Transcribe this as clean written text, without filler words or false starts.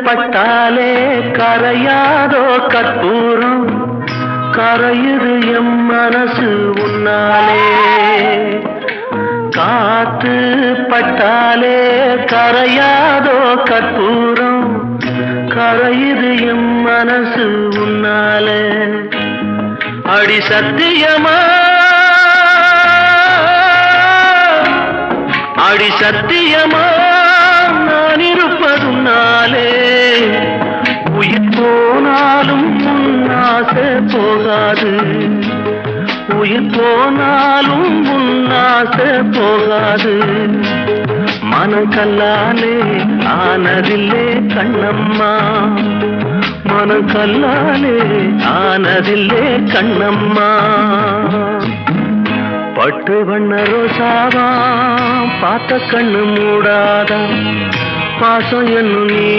பட்டாலே கரையாதோ கற்பூரம் கரையுது எம் மனசு உன்னாலே காத்து பட்டாலே கரையாதோ கற்பூரம் கரையுது எம் மனசு உன்னாலே அடி சத்தியமா அடி சத்தியமா நான் இருப்பதுனாலே உயிர் போனாலும் உன்னாசை போகாது உயிர் போனாலும் உன்னாசை போகாது மனக்கல்லாலே ஆனதில்லே கண்ணம்மா மனக்கல்லாலே ஆனதில்லே கண்ணம்மா பட்டு வண்ண ரோசாவா பார்த்த கண்ணு மூடாதா பாசம் என்னும் நீ